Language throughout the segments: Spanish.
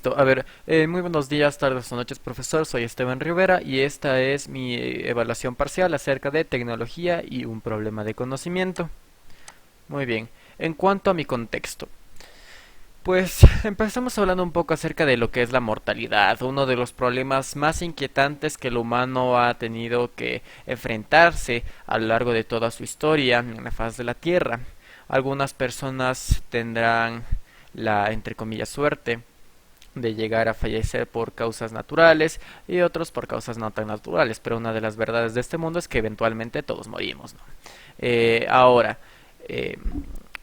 Listo. A ver, muy buenos días, tardes o noches, profesor. Soy Esteban Rivera y esta es mi evaluación parcial acerca de tecnología y un problema de conocimiento. Muy bien. En cuanto a mi contexto, pues empezamos hablando un poco acerca de lo que es la mortalidad, uno de los problemas más inquietantes que el humano ha tenido que enfrentarse a lo largo de toda su historia en la faz de la Tierra. Algunas personas tendrán la, entre comillas, suerte de llegar a fallecer por causas naturales y otros por causas no tan naturales, pero una de las verdades de este mundo es que eventualmente todos morimos, ¿no? Ahora, eh,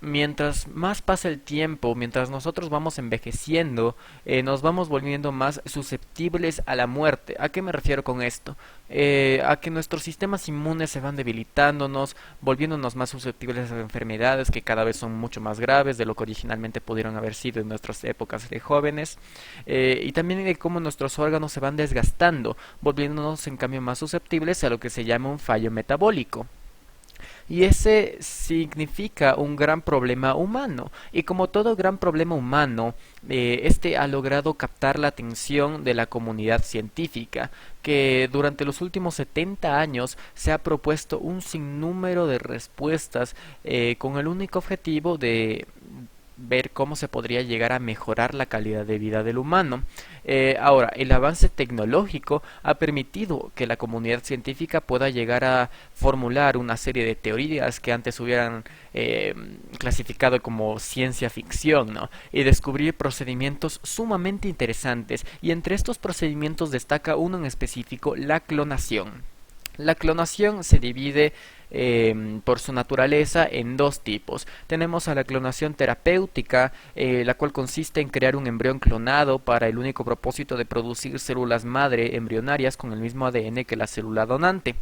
mientras más pasa el tiempo, mientras nosotros vamos envejeciendo, nos vamos volviendo más susceptibles a la muerte. ¿A qué me refiero con esto? A que nuestros sistemas inmunes se van debilitándonos, volviéndonos más susceptibles a enfermedades que cada vez son mucho más graves de lo que originalmente pudieron haber sido en nuestras épocas de jóvenes, y también de cómo nuestros órganos se van desgastando, volviéndonos en cambio más susceptibles a lo que se llama un fallo metabólico. Y ese significa un gran problema humano. Y como todo gran problema humano, este ha logrado captar la atención de la comunidad científica, que durante los últimos 70 años se ha propuesto un sinnúmero de respuestas con el único objetivo de ver cómo se podría llegar a mejorar la calidad de vida del humano. Ahora, el avance tecnológico ha permitido que la comunidad científica pueda llegar a formular una serie de teorías que antes hubieran clasificado como ciencia ficción, ¿no? Y descubrir procedimientos sumamente interesantes. Y entre estos procedimientos destaca uno en específico, la clonación. La clonación se divide por su naturaleza en dos tipos. Tenemos a la clonación terapéutica, la cual consiste en crear un embrión clonado para el único propósito de producir células madre embrionarias con el mismo ADN que la célula donante.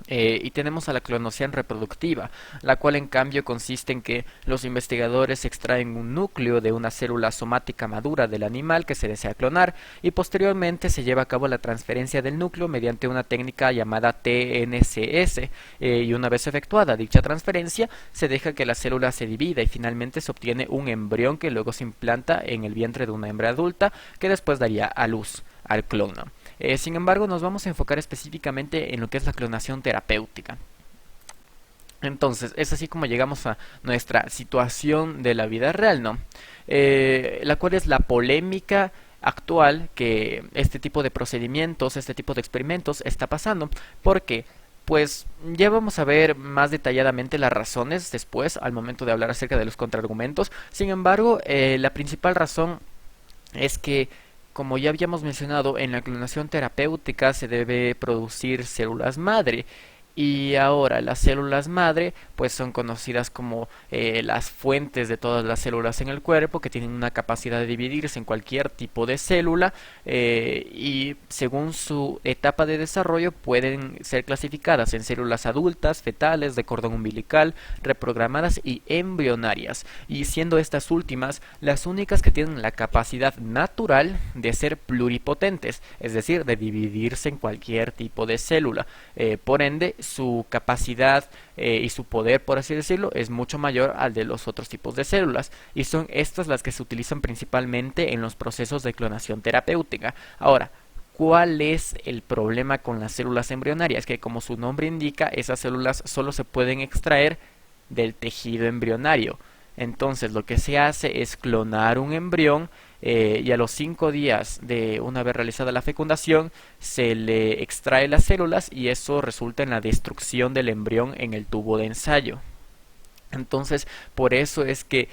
Y tenemos a la clonación reproductiva, la cual en cambio consiste en que los investigadores extraen un núcleo de una célula somática madura del animal que se desea clonar y posteriormente se lleva a cabo la transferencia del núcleo mediante una técnica llamada TNCS, y una vez efectuada dicha transferencia se deja que la célula se divida y finalmente se obtiene un embrión que luego se implanta en el vientre de una hembra adulta que después daría a luz al clon, ¿no? Sin embargo, nos vamos a enfocar específicamente en lo que es la clonación terapéutica. Entonces, es así como llegamos a nuestra situación de la vida real, ¿no? La cual es la polémica actual que este tipo de procedimientos, este tipo de experimentos está pasando. ¿Por qué? Pues ya vamos a ver más detalladamente las razones después, al momento de hablar acerca de los contraargumentos. Sin embargo, la principal razón es que, como ya habíamos mencionado, en la clonación terapéutica se debe producir células madre. Y ahora las células madre pues son conocidas como las fuentes de todas las células en el cuerpo, que tienen una capacidad de dividirse en cualquier tipo de célula, y según su etapa de desarrollo pueden ser clasificadas en células adultas, fetales, de cordón umbilical, reprogramadas y embrionarias, y siendo estas últimas las únicas que tienen la capacidad natural de ser pluripotentes, es decir, de dividirse en cualquier tipo de célula. Por ende, su capacidad y su poder, por así decirlo, es mucho mayor al de los otros tipos de células, y son estas las que se utilizan principalmente en los procesos de clonación terapéutica. Ahora, ¿cuál es el problema con las células embrionarias? Que, como su nombre indica, esas células solo se pueden extraer del tejido embrionario. Entonces lo que se hace es clonar un embrión, y a los 5 días de una vez realizada la fecundación se le extrae las células y eso resulta en la destrucción del embrión en el tubo de ensayo. Entonces, por eso es que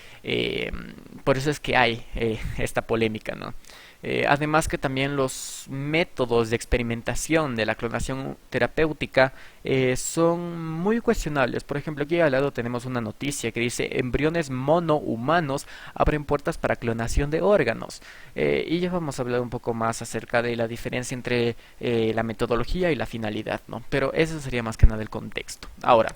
hay esta polémica, ¿no? Además que también los métodos de experimentación de la clonación terapéutica son muy cuestionables. Por ejemplo, aquí al lado tenemos una noticia que dice: embriones monohumanos abren puertas para clonación de órganos. Y ya vamos a hablar un poco más acerca de la diferencia entre la metodología y la finalidad, ¿no? Pero eso sería más que nada el contexto. Ahora,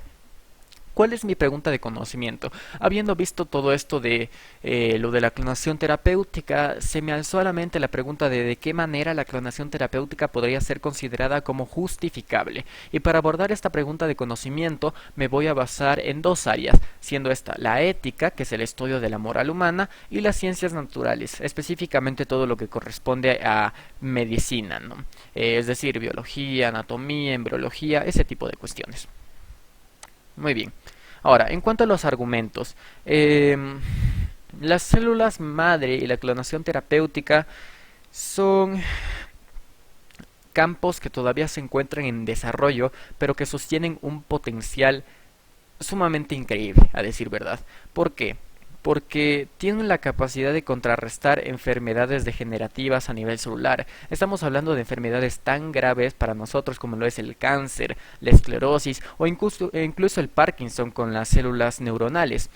¿Cuál es mi pregunta de conocimiento? Habiendo visto todo esto de lo de la clonación terapéutica, se me alzó a la mente la pregunta de qué manera la clonación terapéutica podría ser considerada como justificable. Y para abordar esta pregunta de conocimiento me voy a basar en dos áreas, siendo esta la ética, que es el estudio de la moral humana, y las ciencias naturales, específicamente todo lo que corresponde a medicina, ¿no? Es decir, biología, anatomía, embriología, ese tipo de cuestiones. Muy bien. Ahora, en cuanto a los argumentos, las células madre y la clonación terapéutica son campos que todavía se encuentran en desarrollo, pero que sostienen un potencial sumamente increíble, a decir verdad. ¿Por qué? Porque tienen la capacidad de contrarrestar enfermedades degenerativas a nivel celular. Estamos hablando de enfermedades tan graves para nosotros como lo es el cáncer, la esclerosis o incluso el Parkinson con las células neuronales.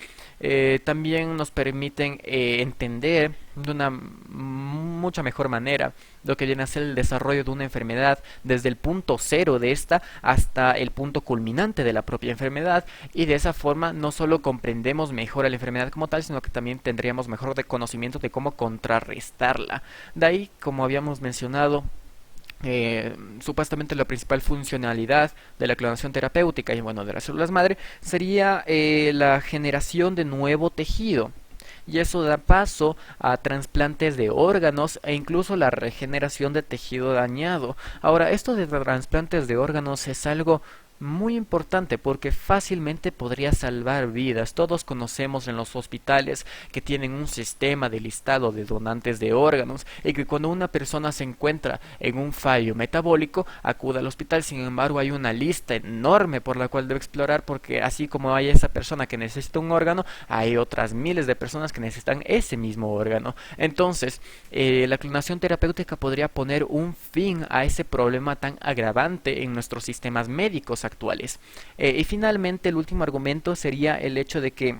También nos permiten entender de una mucha mejor manera lo que viene a ser el desarrollo de una enfermedad desde el punto cero de esta hasta el punto culminante de la propia enfermedad, y de esa forma no solo comprendemos mejor a la enfermedad como tal, sino que también tendríamos mejor conocimiento de cómo contrarrestarla. De ahí, como habíamos mencionado, supuestamente la principal funcionalidad de la clonación terapéutica y bueno de las células madre sería la generación de nuevo tejido, y eso da paso a trasplantes de órganos e incluso la regeneración de tejido dañado. Ahora, esto de trasplantes de órganos es algo muy importante porque fácilmente podría salvar vidas. Todos conocemos en los hospitales que tienen un sistema de listado de donantes de órganos y que cuando una persona se encuentra en un fallo metabólico acude al hospital. Sin embargo, hay una lista enorme por la cual debe explorar, porque así como hay esa persona que necesita un órgano, hay otras miles de personas que necesitan ese mismo órgano. Entonces, la clonación terapéutica podría poner un fin a ese problema tan agravante en nuestros sistemas médicos actuales. Y finalmente el último argumento sería el hecho de que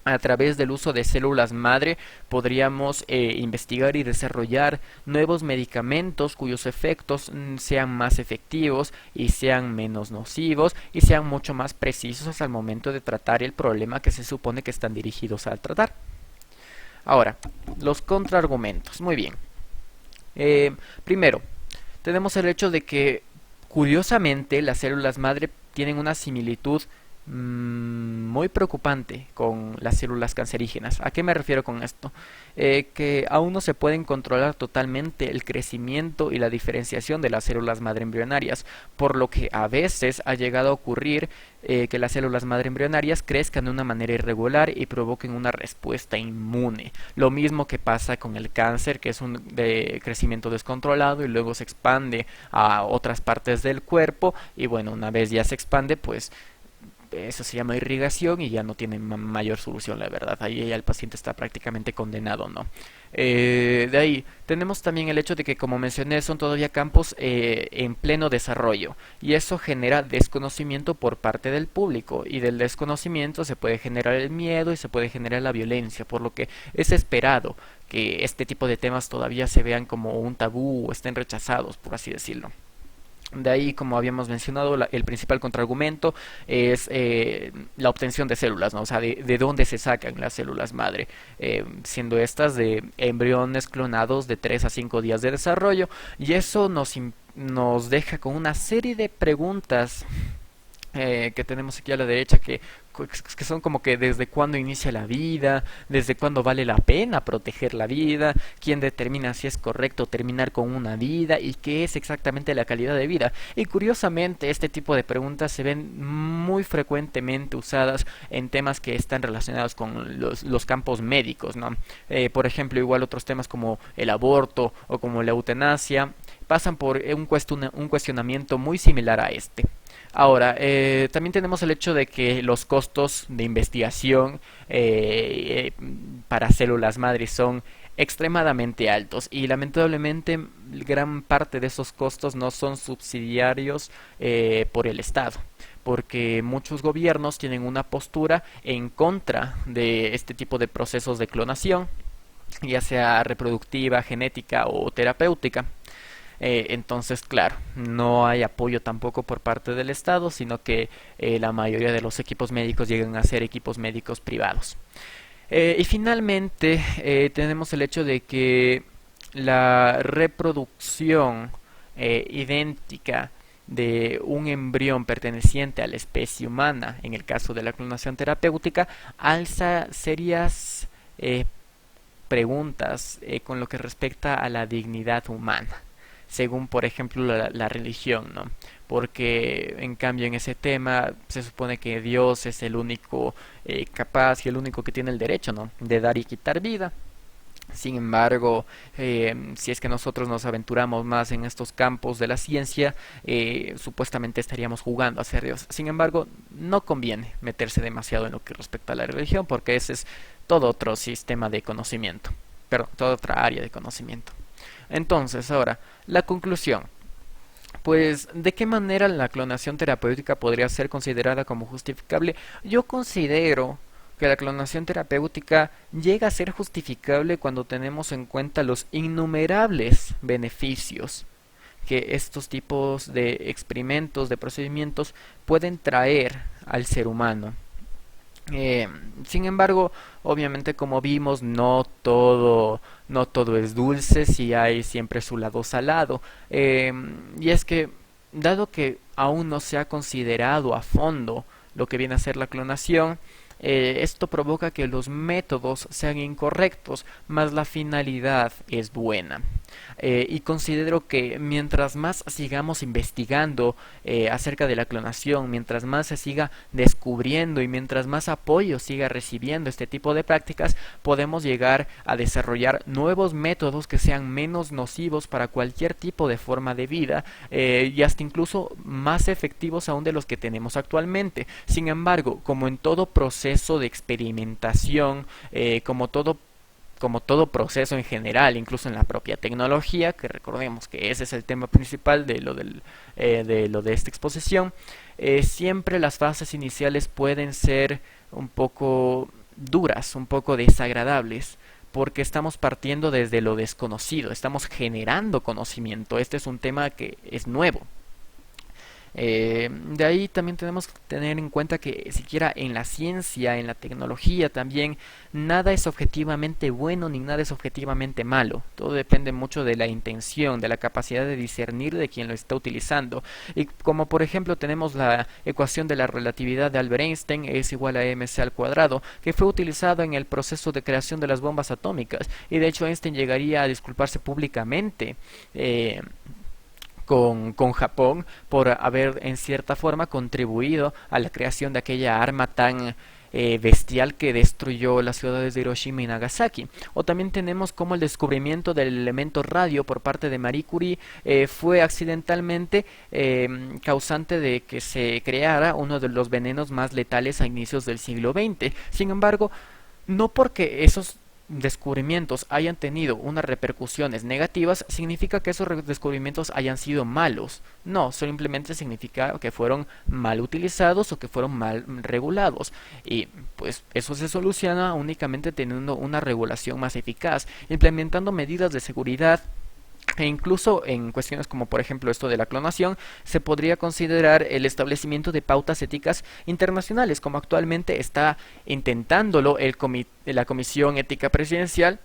a través del uso de células madre podríamos investigar y desarrollar nuevos medicamentos cuyos efectos sean más efectivos y sean menos nocivos y sean mucho más precisos al momento de tratar el problema que se supone que están dirigidos a tratar. Ahora, los contraargumentos. Muy bien. Primero, tenemos el hecho de que curiosamente las células madre tienen una similitud muy preocupante con las células cancerígenas. ¿A qué me refiero con esto? Que aún no se pueden controlar totalmente el crecimiento y la diferenciación de las células madre embrionarias, por lo que a veces ha llegado a ocurrir que las células madre embrionarias crezcan de una manera irregular y provoquen una respuesta inmune. Lo mismo que pasa con el cáncer, que es un crecimiento descontrolado y luego se expande a otras partes del cuerpo, y bueno, una vez ya se expande, pues eso se llama irrigación y ya no tiene mayor solución, la verdad. Ahí ya el paciente está prácticamente condenado, ¿no? De ahí tenemos también el hecho de que, como mencioné, son todavía campos en pleno desarrollo, y eso genera desconocimiento por parte del público, y del desconocimiento se puede generar el miedo y se puede generar la violencia, por lo que es esperado que este tipo de temas todavía se vean como un tabú o estén rechazados, por así decirlo. De ahí, como habíamos mencionado, el principal contraargumento es la obtención de células, ¿no? O sea, de dónde se sacan las células madre, siendo estas de embriones clonados de 3 a 5 días de desarrollo, y eso nos deja con una serie de preguntas que tenemos aquí a la derecha, que son como que desde cuándo inicia la vida, desde cuándo vale la pena proteger la vida, quién determina si es correcto terminar con una vida y qué es exactamente la calidad de vida. Y curiosamente este tipo de preguntas se ven muy frecuentemente usadas en temas que están relacionados con los campos médicos, ¿no? Por ejemplo, igual otros temas como el aborto o como la eutanasia pasan por un cuestionamiento muy similar a este. Ahora, también tenemos el hecho de que los costos de investigación para células madres son extremadamente altos, y lamentablemente gran parte de esos costos no son subsidiarios por el Estado, porque muchos gobiernos tienen una postura en contra de este tipo de procesos de clonación, ya sea reproductiva, genética o terapéutica. Entonces, claro, no hay apoyo tampoco por parte del Estado, sino que la mayoría de los equipos médicos llegan a ser equipos médicos privados. Y finalmente tenemos el hecho de que la reproducción idéntica de un embrión perteneciente a la especie humana, en el caso de la clonación terapéutica, alza serias preguntas con lo que respecta a la dignidad humana, según por ejemplo la religión, ¿no? Porque en cambio en ese tema se supone que Dios es el único capaz y el único que tiene el derecho, ¿no?, de dar y quitar vida. Sin embargo, si es que nosotros nos aventuramos más en estos campos de la ciencia, supuestamente estaríamos jugando a ser Dios. Sin embargo, no conviene meterse demasiado en lo que respecta a la religión, porque ese es todo otro sistema de conocimiento, pero toda otra área de conocimiento. Entonces, ahora, la conclusión. Pues, ¿de qué manera la clonación terapéutica podría ser considerada como justificable? Yo considero que la clonación terapéutica llega a ser justificable cuando tenemos en cuenta los innumerables beneficios que estos tipos de experimentos, de procedimientos, pueden traer al ser humano. Eh, Sin embargo, obviamente como vimos, no todo es dulce, si hay siempre su lado salado. Y es que, dado que aún no se ha considerado a fondo lo que viene a ser la clonación, esto provoca que los métodos sean incorrectos, mas la finalidad es buena. Y considero que mientras más sigamos investigando acerca de la clonación, mientras más se siga descubriendo y mientras más apoyo siga recibiendo este tipo de prácticas, podemos llegar a desarrollar nuevos métodos que sean menos nocivos para cualquier tipo de forma de vida, y hasta incluso más efectivos aún de los que tenemos actualmente. Sin embargo, como en todo proceso de experimentación, como todo proceso en general, incluso en la propia tecnología, que recordemos que ese es el tema principal de lo de esta exposición, siempre las fases iniciales pueden ser un poco duras, un poco desagradables, porque estamos partiendo desde lo desconocido, estamos generando conocimiento. Este es un tema que es nuevo. De ahí también tenemos que tener en cuenta que siquiera en la ciencia, en la tecnología también, nada es objetivamente bueno ni nada es objetivamente malo. Todo depende mucho de la intención, de la capacidad de discernir de quien lo está utilizando. Y como por ejemplo tenemos la ecuación de la relatividad de Albert Einstein, es igual a mc al cuadrado, que fue utilizado en el proceso de creación de las bombas atómicas. Y de hecho Einstein llegaría a disculparse públicamente con Japón por haber en cierta forma contribuido a la creación de aquella arma tan bestial que destruyó las ciudades de Hiroshima y Nagasaki. O también tenemos como el descubrimiento del elemento radio por parte de Marie Curie fue accidentalmente causante de que se creara uno de los venenos más letales a inicios del siglo XX. Sin embargo, no porque esos descubrimientos hayan tenido unas repercusiones negativas, significa que esos descubrimientos hayan sido malos. No, simplemente significa que fueron mal utilizados o que fueron mal regulados. Y pues eso se soluciona únicamente teniendo una regulación más eficaz, implementando medidas de seguridad. E incluso en cuestiones como por ejemplo esto de la clonación, se podría considerar el establecimiento de pautas éticas internacionales, como actualmente está intentándolo la Comisión Ética Presidencial,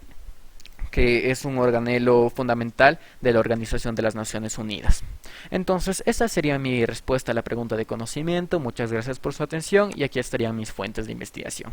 que es un organelo fundamental de la Organización de las Naciones Unidas. Entonces, esa sería mi respuesta a la pregunta de conocimiento. Muchas gracias por su atención y aquí estarían mis fuentes de investigación.